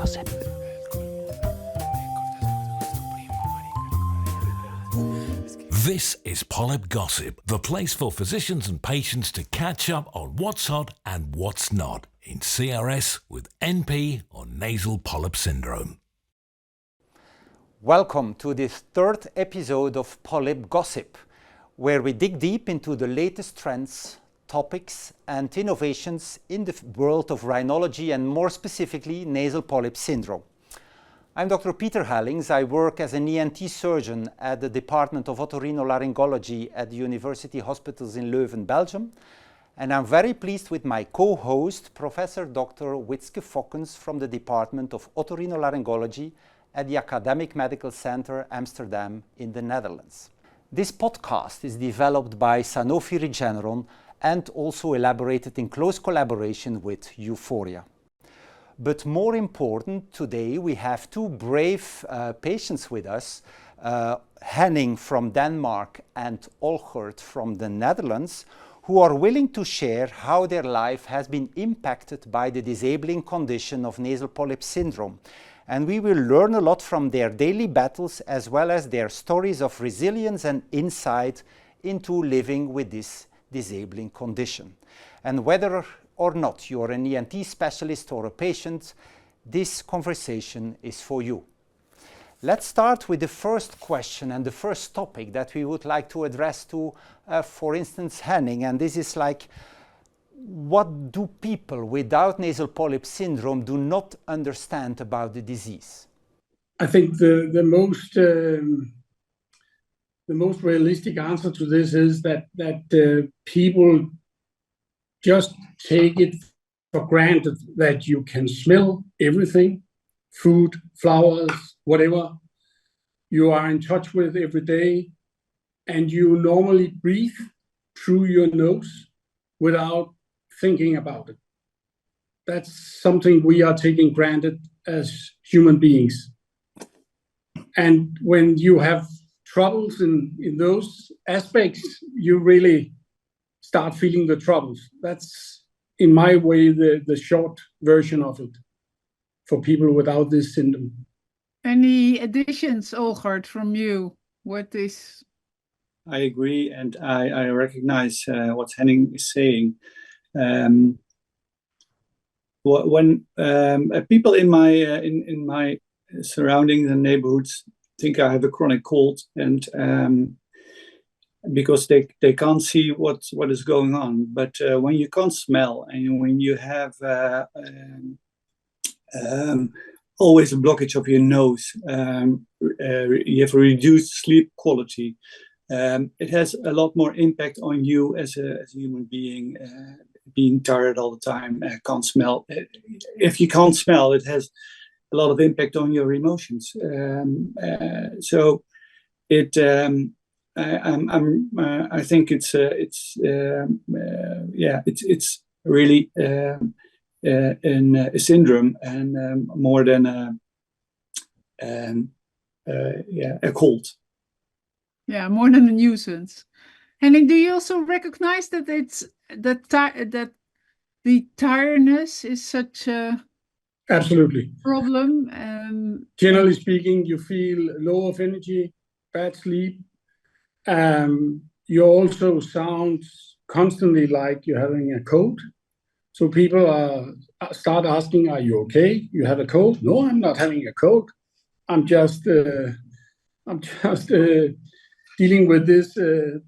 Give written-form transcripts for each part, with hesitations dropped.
Gossip. This is Polyp Gossip, the place for physicians and patients to catch up on what's hot and what's not in CRS with NP or nasal polyp syndrome. Welcome to this third episode of Polyp Gossip, where we dig deep into the latest trends, topics and innovations in the world of rhinology and more specifically nasal polyp syndrome. I'm Dr. Peter Hellings. I work as an ENT surgeon at the Department of Otorhinolaryngology at the University Hospitals in Leuven, Belgium. And I'm very pleased with my co-host, Professor Dr. Witske Fokkens from the Department of Otorhinolaryngology at the Academic Medical Center Amsterdam in the Netherlands. This podcast is developed by Sanofi Regeneron and also elaborated in close collaboration with Euphoria. But more important, today we have two brave patients with us, Henning from Denmark and Olgert from the Netherlands, who are willing to share how their life has been impacted by the disabling condition of nasal polyp syndrome. And we will learn a lot from their daily battles as well as their stories of resilience and insight into living with this disabling condition. And whether or not you're an ENT specialist or a patient, this conversation is for you. Let's start with the first question and the first topic that we would like to address to, for instance, Henning. And this is like, what do people without nasal polyp syndrome do not understand about the disease? I think the most realistic answer to this is that people just take it for granted that you can smell everything, food, flowers, whatever you are in touch with every day, and you normally breathe through your nose without thinking about it. That's something we are taking granted as human beings. And when you have troubles in those aspects, you really start feeling the troubles. That's, in my way, the short version of it for people without this syndrome. Any additions, Olgert, from you? What is... I agree, and I recognize what Henning is saying. When people in my surroundings and neighborhoods think I have a chronic cold, and because they can't see what is going on. But when you can't smell and when you have always a blockage of your nose, you have a reduced sleep quality. It has a lot more impact on you as a human being, being tired all the time, can't smell. If you can't smell, it has a lot of impact on your emotions. So it. I think it's really a syndrome and more than a cold. Yeah, more than a nuisance. Henning, do you also recognize that that the tiredness is such a Absolutely problem? Generally speaking, you feel low of energy, bad sleep. You also sound constantly like you're having a cold. So people start asking, are you okay? You have a cold? No, I'm not having a cold. I'm just dealing with this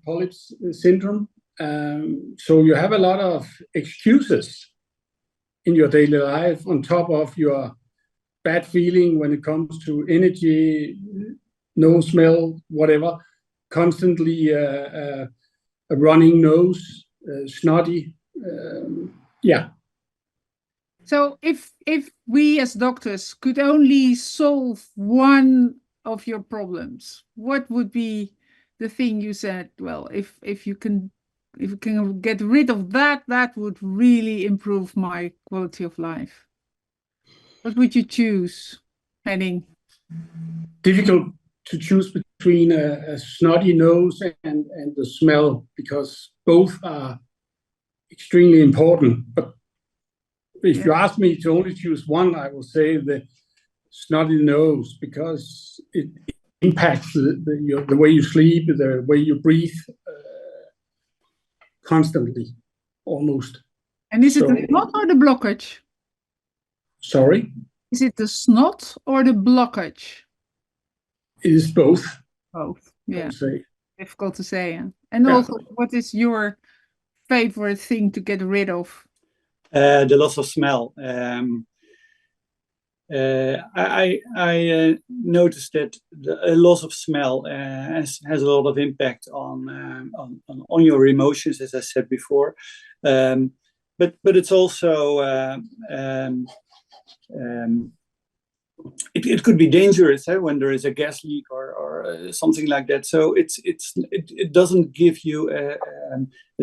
polyps syndrome. So you have a lot of excuses in your daily life on top of your bad feeling when it comes to energy, no smell, whatever. Constantly a running nose, snotty, yeah. So if we as doctors could only solve one of your problems, what would be the thing you said? Well, if you can get rid of that, that would really improve my quality of life. What would you choose, Henning? Difficult to choose between a snotty nose and the smell, because both are extremely important. But if you ask me to only choose one, I will say snotty nose because it impacts the way you sleep, the way you breathe constantly, almost. And is it the snot or the blockage? Sorry? Is it the snot or the blockage? It is both. Both. I Yeah. would say. Difficult to say. Huh? And also, what is your favorite thing to get rid of? The loss of smell. I noticed that a loss of smell has a lot of impact on your emotions, as I said before. But it's also it could be dangerous when there is a gas leak or something like that. So it doesn't give you a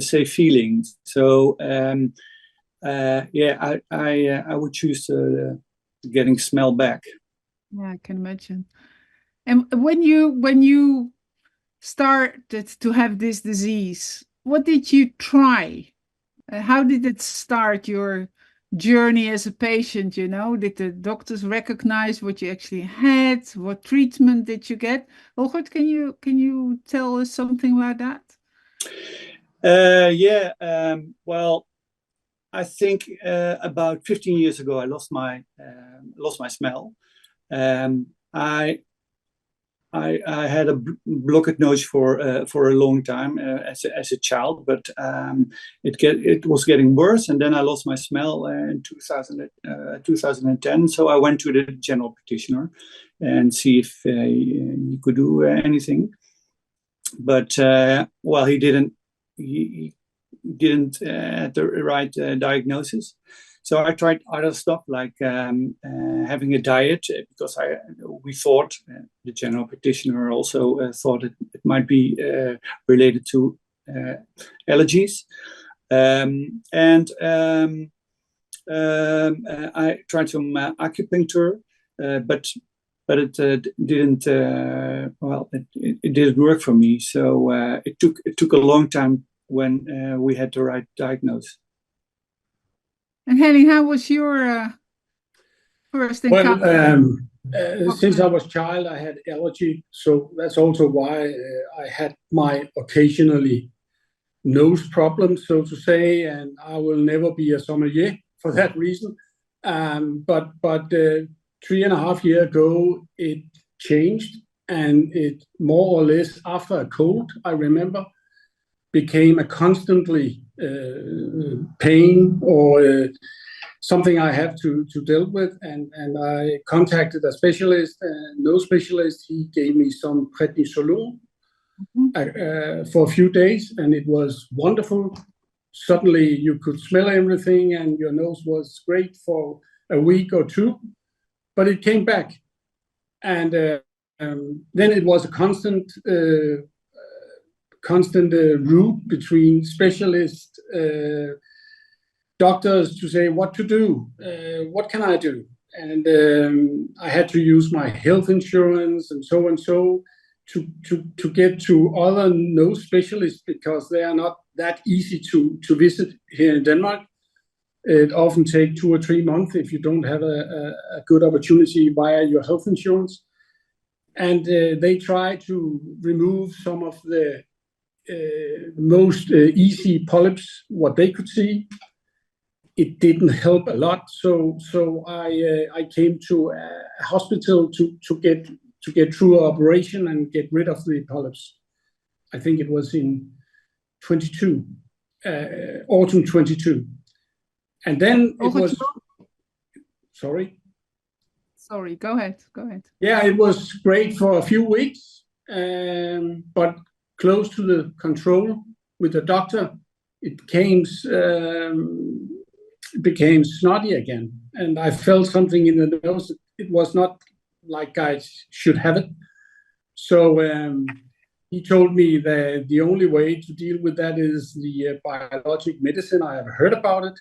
safe feeling. So I would choose getting smell back. Yeah, I can imagine. And when you started to have this disease, what did you try? How did it start your journey as a patient? You know, did the doctors recognize what you actually had? What treatment did you get? Olgert, can you tell us something about that? Well, I think about 15 years ago, I lost my smell. I had a blocked nose for a long time as a child, but it was getting worse, and then I lost my smell in 2010. So I went to the general practitioner and see if he could do anything. But he didn't. He didn't have the right diagnosis. So I tried other stuff like having a diet because we thought the general practitioner also thought it might be related to allergies. I tried some acupuncture, but it didn't. It didn't work for me. So it took a long time when we had the right diagnosis. And Henning, how was your first encounter? Well, since I was a child, I had allergy, so that's also why I had my occasionally nose problems, so to say, and I will never be a sommelier for that reason. But 3.5 years ago, it changed, and it more or less after a cold, I remember, became a constantly pain or something I have to deal with, and I contacted a specialist, nose specialist. He gave me some prednisolone for a few days, and it was wonderful. Suddenly you could smell everything, and your nose was great for a week or two, but it came back, and then it was a constant route between specialists, doctors to say what to do, what can I do, and I had to use my health insurance and so to get to other nose specialists because they are not that easy to visit here in Denmark. It often takes 2 or 3 months if you don't have a good opportunity via your health insurance, and they try to remove some of the most easy polyps what they could see. It didn't help a lot, so I came to a hospital to get through an operation and get rid of the polyps. I think it was in autumn 22, and then it was. Sorry, go ahead. Yeah, it was great for a few weeks, but close to the control with the doctor, it became snotty again, and I felt something in the nose. It was not like I should have it. So he told me that the only way to deal with that is the biologic medicine. I have heard about it,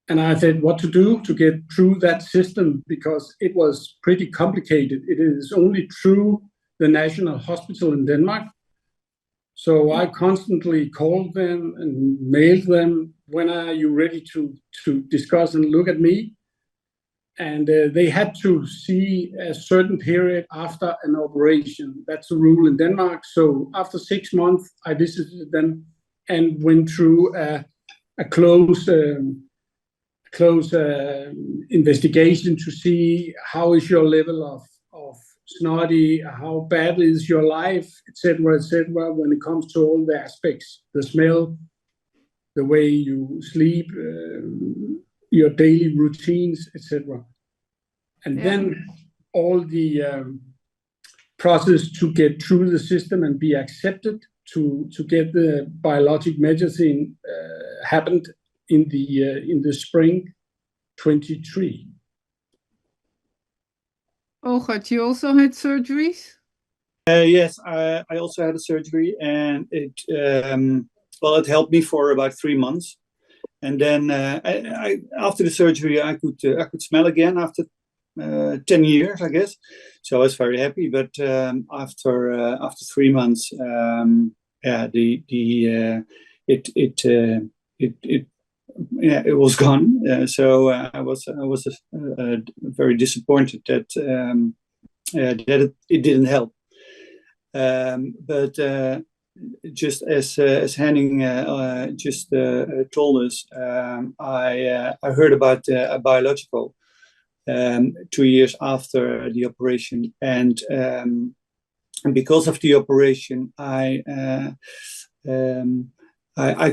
and I said what to do to get through that system because it was pretty complicated. It is only through the National Hospital in Denmark. So I constantly called them and mailed them, when are you ready to discuss and look at me? they had to see a certain period after an operation. That's the rule in Denmark. So after 6 months, I visited them and went through a close investigation to see how is your level of snotty, how bad is your life, etc., when it comes to all the aspects, the smell, the way you sleep, your daily routines, etc. And then all the process to get through the system and be accepted to get the biologic medicine happened in the spring 23. Olgert, you also had surgeries? Yes, I also had a surgery, and it helped me for about 3 months. And then after the surgery, I could smell again after 10 years, I guess. So I was very happy. But after 3 months, it was gone. So I was very disappointed that it didn't help. But just as Henning just told us, I heard about a biological 2 years after the operation, and because of the operation, I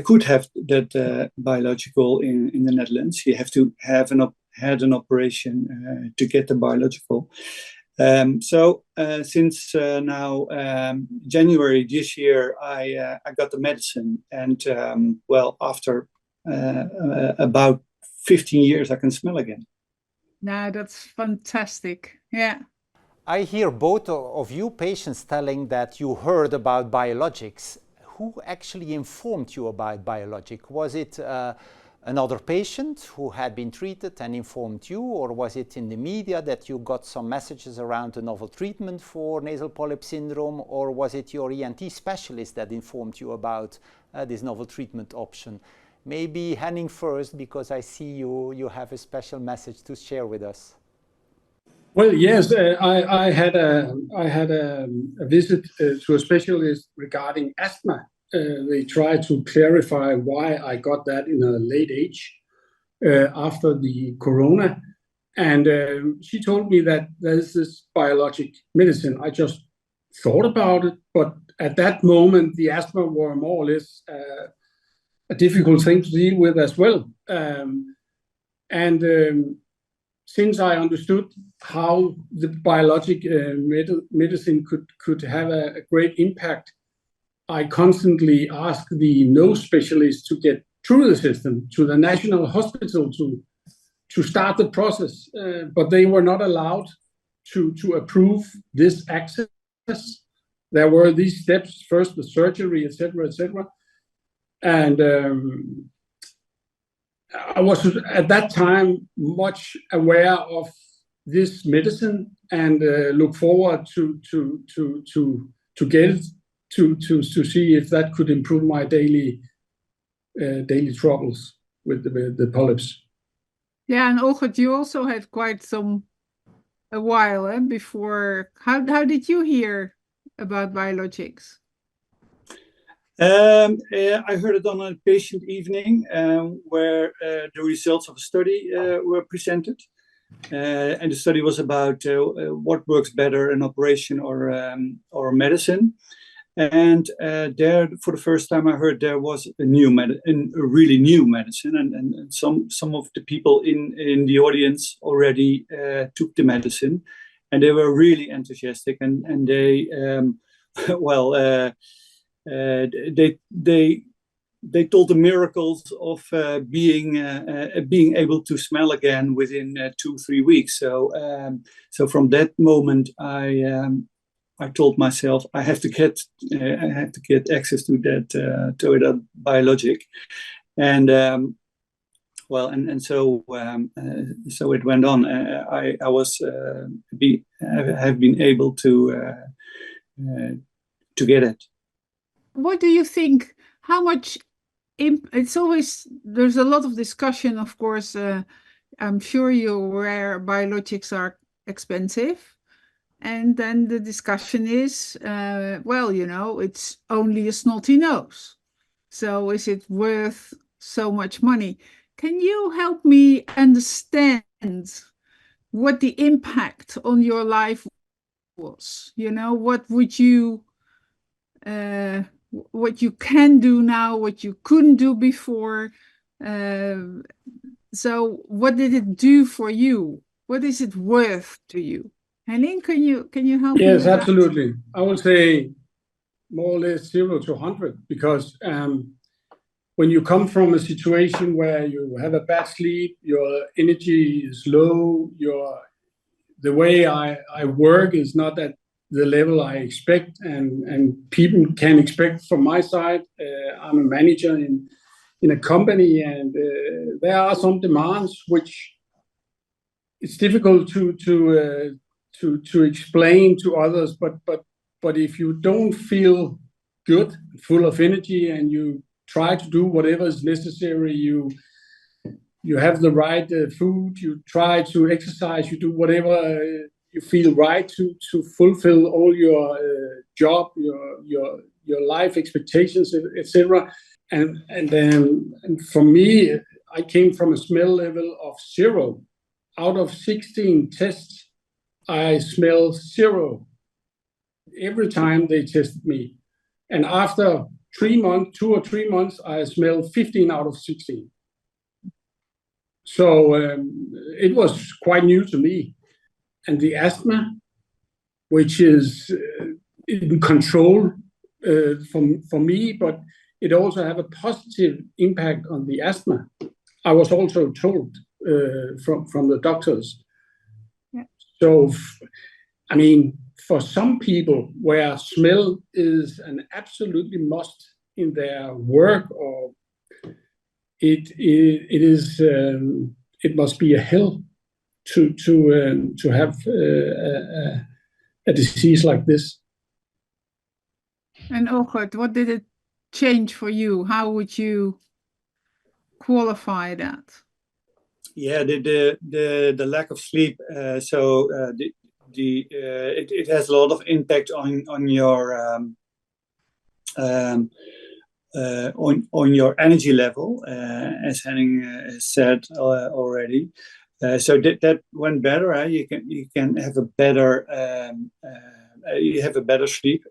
could have that biological in the Netherlands. You have to have had an operation to get the biological. So since now January this year, I got the medicine, and after about 15 years, I can smell again. Now that's fantastic. Yeah. I hear both of you patients telling that you heard about biologics. Who actually informed you about biologic? Was it another patient who had been treated and informed you, or was it in the media that you got some messages around a novel treatment for nasal polyp syndrome, or was it your ENT specialist that informed you about this novel treatment option? Maybe Henning first, because I see you have a special message to share with us. Well, yes, I had a visit to a specialist regarding asthma. They tried to clarify why I got that in a late age after the corona. And she told me that there's this biologic medicine. I just thought about it, but at that moment, the asthma were more or less a difficult thing to deal with as well. Since I understood how the biologic medicine could have a great impact, I constantly asked the nose specialist to get through the system to the national hospital to start the process, but they were not allowed to approve this access. There were these steps, first the surgery, etc., etc. And I was at that time much aware of this medicine and look forward to get it to see if that could improve my daily troubles with the polyps. Yeah, and Olgert, you also had quite a while before. How did you hear about biologics? I heard it on a patient evening where the results of a study were presented. And the study was about what works better, an operation or medicine. And there, for the first time, I heard there was a really new medicine, and some of the people in the audience already took the medicine, and they were really enthusiastic, and they they told the miracles of being able to smell again within 2-3 weeks. So from that moment, I told myself I have to get access to that biologic, and so it went on. I have been able to get it. What do you think? How much? It's always, there's a lot of discussion, of course, I'm sure you're aware biologics are expensive. And then the discussion is, well, you know, it's only a snotty nose. So is it worth so much money? Can you help me understand what the impact on your life was? You know, what you can do now, what you couldn't do before. So what did it do for you? What is it worth to you? Henning, can you help me with Yes, that? absolutely. I would say more or less 0 to 100, because when you come from a situation where you have a bad sleep, your energy is low, the way I work is not at the level I expect, and people can expect from my side. I'm a manager in a company, and there are some demands which it's difficult to explain to others. But if you don't feel good, full of energy, and you try to do whatever is necessary, you have the right food, you try to exercise, you do whatever you feel right to fulfill all your job, your life expectations, etc. And for me, I came from a smell level of 0. Out of 16 tests, I smell 0 every time they tested me. And after 3 months, 2 or 3 months, I smelled 15 out of 16. So it was quite new to me. And the asthma, which is in control for me, but it also have a positive impact on the asthma. I was also told from the doctors. Yeah. So, I mean, for some people where smell is an absolutely must in their work, or it must be a hell to have a disease like this. And Ogert, what did it change for you? How would you qualify that? Yeah, the lack of sleep. It has a lot of impact on your on your energy level, as Henning has said already. So that went better. You can have a better sleep,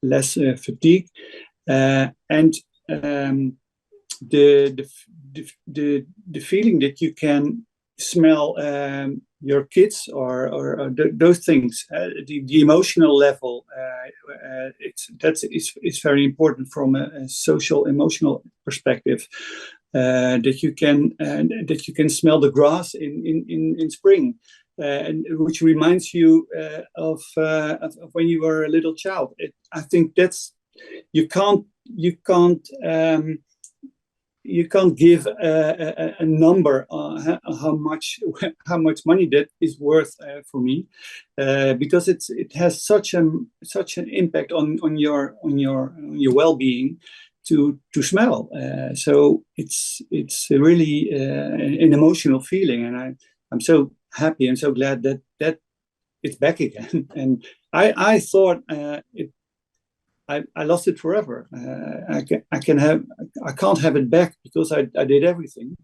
less fatigue, and the feeling that you can smell your kids or those things, the emotional level, it's very important from a social emotional perspective. That you can smell the grass in spring, and which reminds you of when you were a little child. I think that's you can't give a number on how much money that is worth for me, because it has such an impact on your well-being to smell. So it's really an emotional feeling, and I'm so happy and so glad that it's back again. And I thought I lost it forever. I can't have it back because I did everything.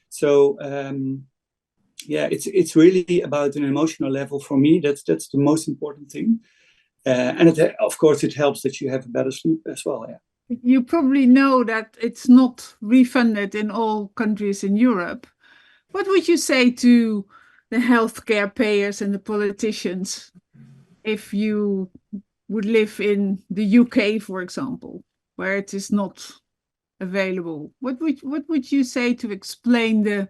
So yeah, it's really about an emotional level for me. That's the most important thing. And of course, it helps that you have a better sleep as well. Yeah. You probably know that it's not refunded in all countries in Europe. What would you say to the healthcare payers and the politicians if you would live in the UK, for example, where it is not available? What would you say to explain the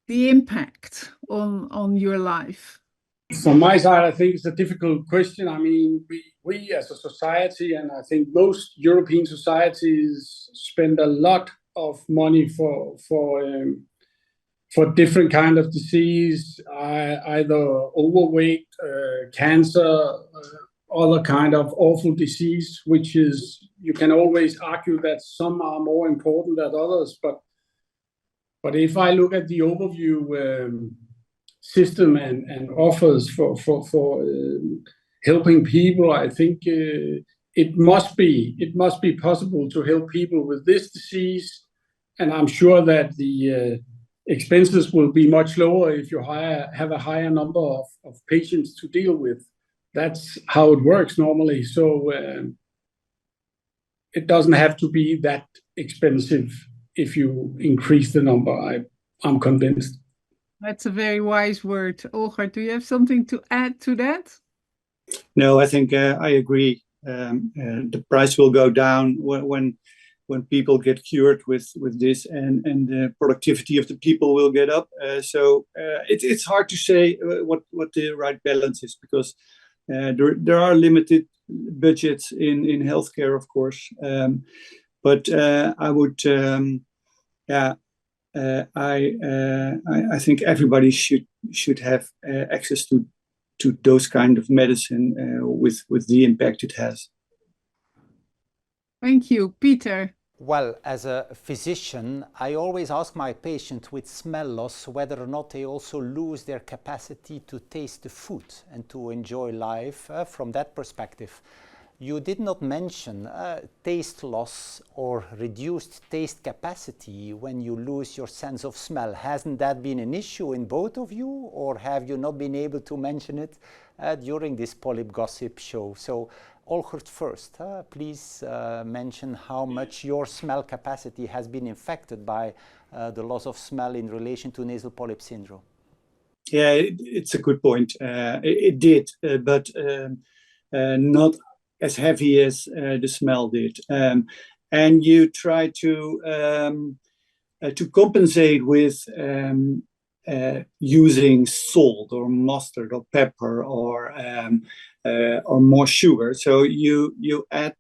impact on your life? From my side, I think it's a difficult question. I mean, we as a society, and I think most European societies, spend a lot of money for different kind of disease, either overweight, cancer, other kind of awful disease, which is, you can always argue that some are more important than others, but But if I look at the overview system and offers for helping people, I think it must be possible to help people with this disease, and I'm sure that the expenses will be much lower if you have a higher number of patients to deal with. That's how it works normally. So it doesn't have to be that expensive if you increase the number. I'm convinced. That's a very wise word. Olga, do you have something to add to that? No, I think I agree. The price will go down when people get cured with this, and the productivity of the people will get up. So it's hard to say what the right balance is, because there are limited budgets in healthcare, of course. But I would, I think everybody should have access to those kind of medicine with the impact it has. Thank you. Peter? Well, as a physician, I always ask my patients with smell loss whether or not they also lose their capacity to taste the food and to enjoy life from that perspective. You did not mention taste loss or reduced taste capacity when you lose your sense of smell. Hasn't that been an issue in both of you, or have you not been able to mention it during this Polyp Gossip show? So, Olgert first, please mention how much your smell capacity has been affected by the loss of smell in relation to nasal polyp syndrome. Yeah, it's a good point. It did, but not as heavy as the smell did. And you try to compensate with using salt or mustard or pepper or more sugar. So you add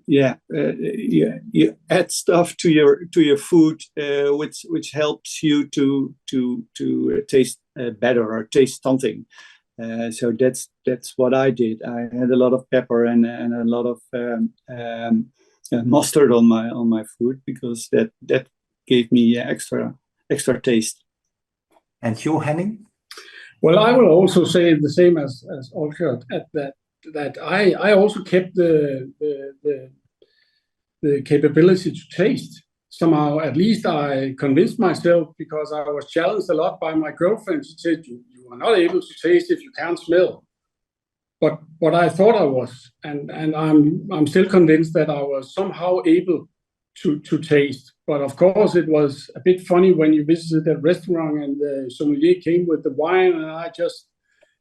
you add stuff to your food, which helps you to taste better or taste something. So that's what I did. I had a lot of pepper and a lot of mustard on my food, because that gave me extra taste. And you, Henning? Well, I will also say the same as Olga, that I also kept the capability to taste. Somehow, at least I convinced myself, because I was challenged a lot by my girlfriend. She said, you are not able to taste if you can't smell. But I thought I was, and I'm still convinced that I was somehow able to taste. But of course, it was a bit funny when you visited that restaurant and the sommelier came with the wine, and I just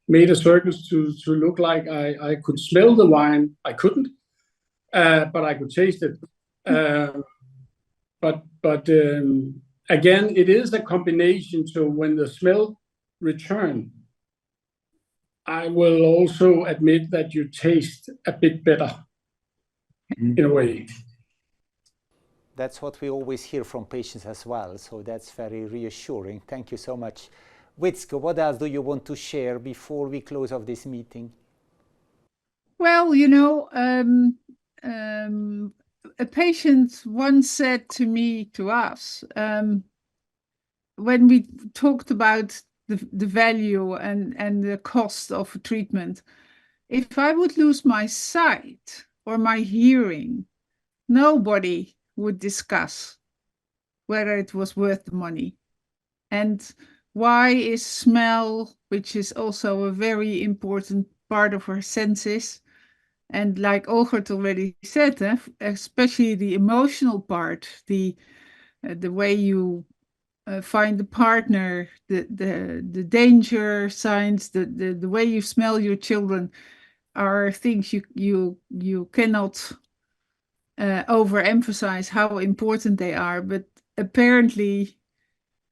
made a circus to look like I could smell the wine. I couldn't, but I could taste it. But again, it is a combination. So when the smell returns, I will also admit that you taste a bit better in a way. That's what we always hear from patients as well. So that's very reassuring. Thank you so much. Witske, what else do you want to share before we close off this meeting? Well, you know, a patient once said to us, when we talked about the value and the cost of a treatment, if I would lose my sight or my hearing, nobody would discuss whether it was worth the money. And why is smell, which is also a very important part of our senses, and like Olgert already said, especially the emotional part, the way you find the partner, the danger signs, the way you smell your children, are things you cannot overemphasize how important they are. But apparently,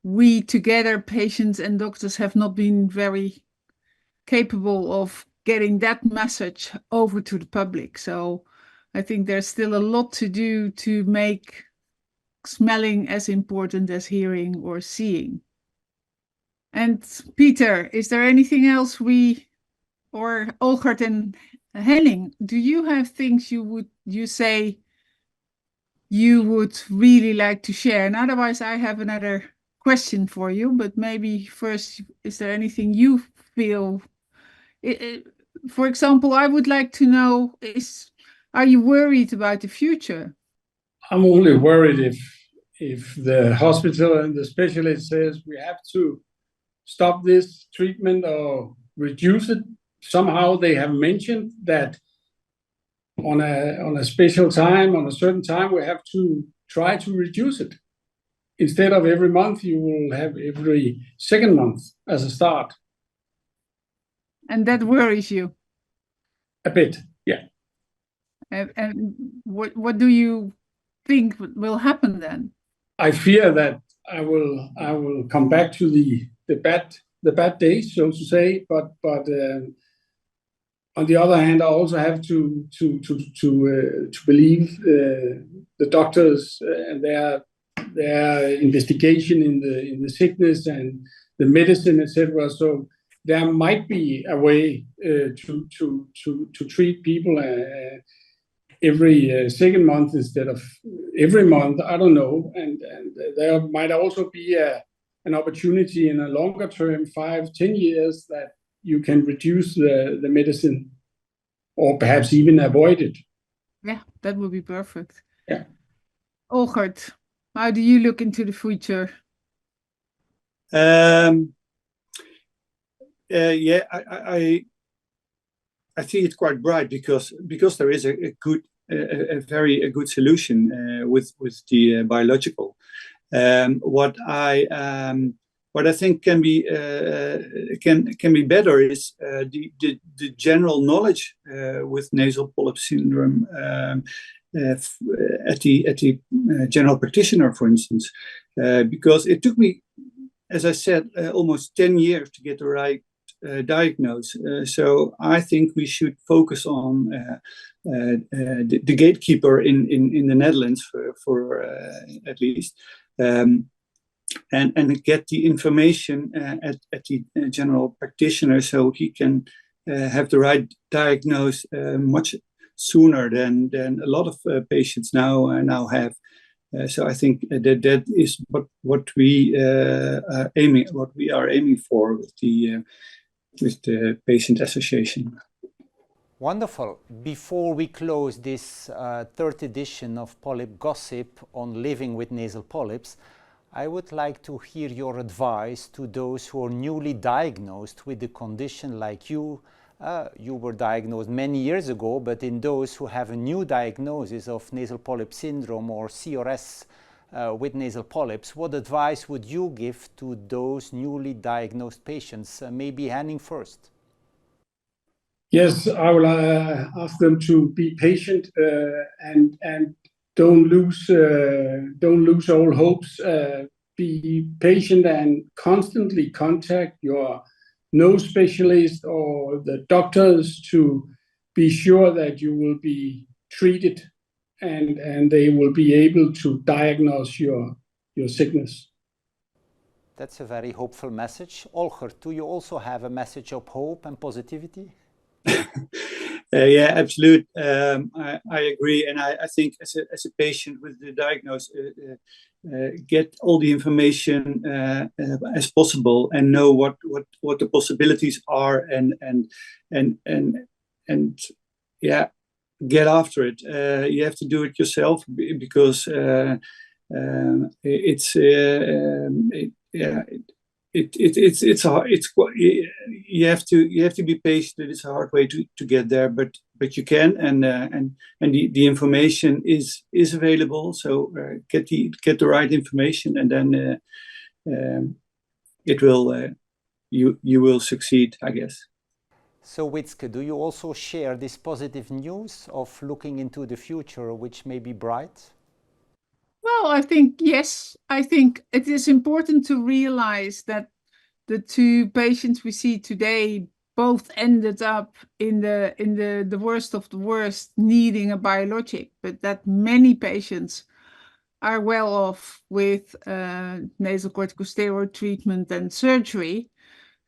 we together, patients and doctors, have not been very capable of getting that message over to the public. So I think there's still a lot to do to make smelling as important as hearing or seeing. And Peter, is there anything else or Olgert and Henning, do you have things you say you would really like to share. And otherwise, I have another question for you, but maybe first, is there anything you feel? For example, I would like to know, are you worried about the future? I'm only worried if the hospital and the specialist says we have to stop this treatment or reduce it. Somehow they have mentioned that on a special time, on a certain time, we have to try to reduce it. Instead of every month, you will have every second month as a start. And that worries you? A bit, yeah. And what do you think will happen then? I fear that I will come back to the bad days, so to say. But on the other hand, I also have to believe the doctors and their investigation in the sickness and the medicine, etc. So there might be a way to treat people every second month instead of every month. I don't know, and there might also be an opportunity in a longer term, 5-10 years, that you can reduce the medicine or perhaps even avoid it. Yeah, that would be perfect. Yeah. Olgert, how do you look into the future? Yeah, I think it's quite bright because there is a very good solution with the biological. What I think can be better is the general knowledge with nasal polyp syndrome at the general practitioner, for instance, because it took me, as I said, almost 10 years to get the right diagnose. So I think we should focus on the gatekeeper in the Netherlands for at least. And get the information at the general practitioner so he can have the right diagnose much sooner than a lot of patients now have. So I think that is what we are aiming for with the patient association. Wonderful. Before we close this third edition of Polyp Gossip on living with nasal polyps, I would like to hear your advice to those who are newly diagnosed with the condition like you. You were diagnosed many years ago, but in those who have a new diagnosis of nasal polyp syndrome or CRS with nasal polyps, what advice would you give to those newly diagnosed patients? Maybe Henning first. Yes, I will ask them to be patient and don't lose all hopes. Be patient and constantly contact your nose specialist or the doctors to be sure that you will be treated and they will be able to diagnose your sickness. That's a very hopeful message. Olgert, do you also have a message of hope and positivity? Yeah, absolutely. I agree, and I think as a patient with the diagnosis, get all the information as possible and know what the possibilities are, and yeah, get after it. You have to do it yourself because you have to be patient. It's a hard way to get there, but you can, and the information is available. So get the right information, and then you will succeed, I guess. So Witske, do you also share this positive news of looking into the future, which may be bright? Well, I think yes. I think it is important to realize that the two patients we see today both ended up in the worst of the worst, needing a biologic, but that many patients are well off with nasal corticosteroid treatment and surgery.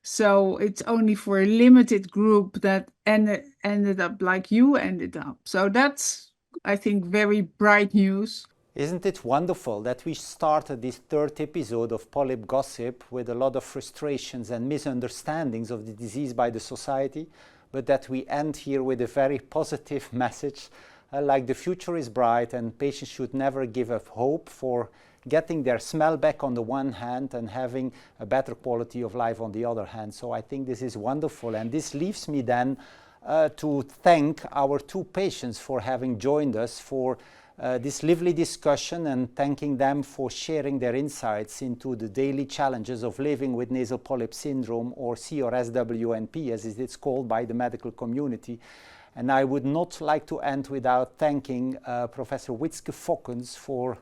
So it's only for a limited group that ended up like you ended up. So that's, I think, very bright news. Isn't it wonderful that we started this third episode of Polyp Gossip with a lot of frustrations and misunderstandings of the disease by the society, but that we end here with a very positive message, like the future is bright and patients should never give up hope for getting their smell back on the one hand and having a better quality of life on the other hand. So I think this is wonderful, and this leaves me then to thank our two patients for having joined us for this lively discussion, and thanking them for sharing their insights into the daily challenges of living with nasal polyp syndrome, or CRSwNP as it is called by the medical community. And I would not like to end without thanking Professor Witske Fokkens for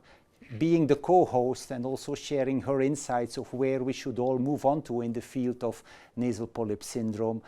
being the co-host and also sharing her insights of where we should all move on to in the field of nasal polyp syndrome,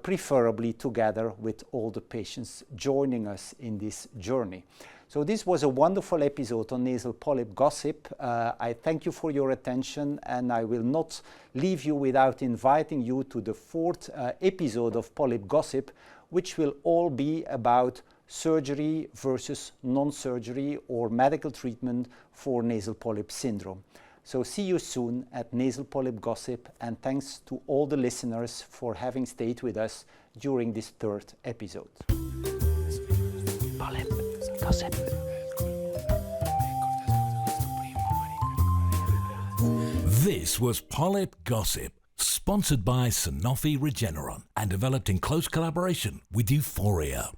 preferably together with all the patients joining us in this journey. So this was a wonderful episode on Nasal Polyp Gossip. I thank you for your attention, and I will not leave you without inviting you to the fourth episode of Polyp Gossip, which will all be about surgery versus non-surgery or medical treatment for nasal polyp syndrome. So see you soon at Nasal Polyp Gossip, and thanks to all the listeners for having stayed with us during this third episode. Polyp Gossip. This was Polyp Gossip, sponsored by Sanofi Regeneron and developed in close collaboration with Euphoria.